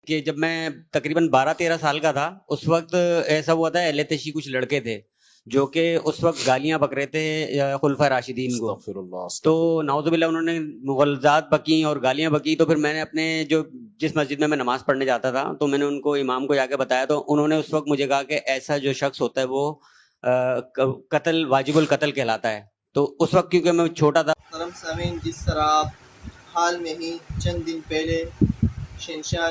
کہ جب میں تقریباً 12-13 سال کا تھا اس وقت ایسا ہوا تھا، اہل تشیع کچھ لڑکے تھے جو کہ اس وقت گالیاں بک رہے تھے خلفۂ راشدین کو. استغفر اللہ تو نعوذ باللہ انہوں نے مغالطات بکیں اور گالیاں بکی. تو پھر میں نے اپنے جس مسجد میں نماز پڑھنے جاتا تھا تو میں نے ان کو امام کو جا کے بتایا، تو انہوں نے اس وقت مجھے کہا کہ ایسا جو شخص ہوتا ہے وہ قتل واجب القتل کہلاتا ہے. تو اس وقت کیونکہ میں چھوٹا تھا. محترم سامعین، جس طرح آپ حال میں ہی چند دن پہلے شہنشاہ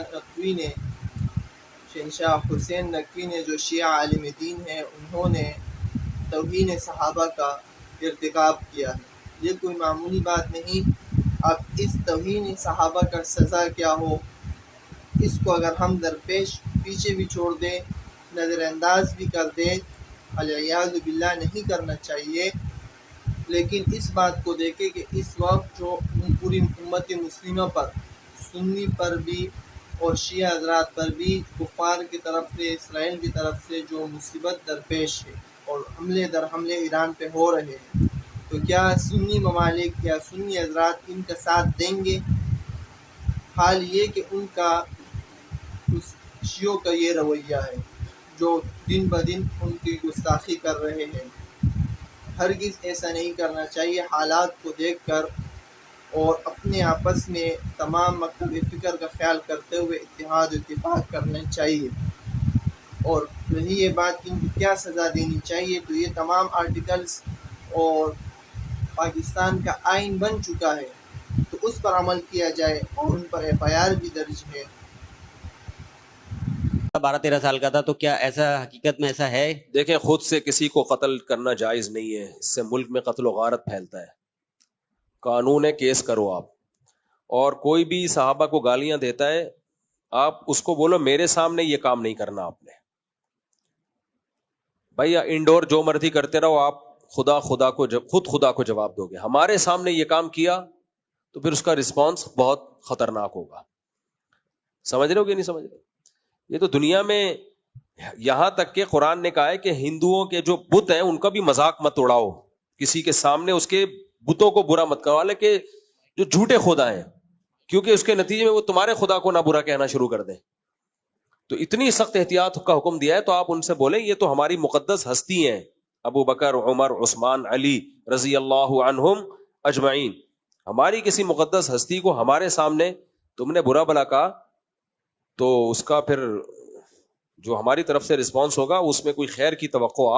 حسین نقوی نے جو شیعہ عالم دین ہیں انہوں نے توہین صحابہ کا ارتکاب کیا ہے. یہ کوئی معمولی بات نہیں. اب اس توہین صحابہ کا سزا کیا ہو، اس کو اگر ہم درپیش پیچھے بھی چھوڑ دیں، نظر انداز بھی کر دیں، والعیاذ باللہ نہیں کرنا چاہیے. لیکن اس بات کو دیکھیں کہ اس وقت جو پوری امت مسلمہ پر، سنی پر بھی اور شیعہ حضرات پر بھی کفار کی طرف سے، اسرائیل کی طرف سے جو مصیبت درپیش ہے اور حملے در حملے ایران پہ ہو رہے ہیں، تو کیا سنی ممالک یا سنی حضرات ان کا ساتھ دیں گے؟ حال یہ کہ ان کا شیعوں کا یہ رویہ ہے جو دن بدن ان کی گستاخی کر رہے ہیں. ہرگز ایسا نہیں کرنا چاہیے. حالات کو دیکھ کر اور اپنے آپس میں تمام مکتب فکر کا خیال کرتے ہوئے اتحاد و اتفاق کرنا چاہیے. اور رہی یہ بات کہ ان کو کیا سزا دینی چاہیے، تو یہ تمام آرٹیکلز اور پاکستان کا آئین بن چکا ہے، تو اس پر عمل کیا جائے اور ان پر FIR بھی درج ہے. 12-13 سال کا تھا. تو کیا ایسا حقیقت میں ایسا ہے؟ دیکھیں، خود سے کسی کو قتل کرنا جائز نہیں ہے، اس سے ملک میں قتل و غارت پھیلتا ہے. قانون ہے، کیس کرو آپ. اور کوئی بھی صحابہ کو گالیاں دیتا ہے، آپ اس کو بولو میرے سامنے یہ کام نہیں کرنا آپ نے. بھائی انڈور جو مرضی کرتے رہو، آپ خدا کو خدا کو جواب دو گے. ہمارے سامنے یہ کام کیا تو پھر اس کا رسپانس بہت خطرناک ہوگا. سمجھ رہے ہو کہ نہیں سمجھ رہے؟ یہ تو دنیا میں یہاں تک کہ قرآن نے کہا ہے کہ ہندوؤں کے جو بت ہیں ان کا بھی مذاق مت اڑاؤ، کسی کے سامنے اس کے بتوں کو برا مت کرو، حالانکہ جو جھوٹے خدا ہیں، کیونکہ اس کے نتیجے میں وہ تمہارے خدا کو نہ برا کہنا شروع کر دیں. تو اتنی سخت احتیاط کا حکم دیا ہے، تو آپ ان سے بولیں یہ تو ہماری مقدس ہستی ہیں، ابو بکر، عمر، عثمان، علی رضی اللہ عنہم اجمعین. ہماری کسی مقدس ہستی کو ہمارے سامنے تم نے برا بلا کہا تو اس کا پھر جو ہماری طرف سے رسپانس ہوگا اس میں کوئی خیر کی توقع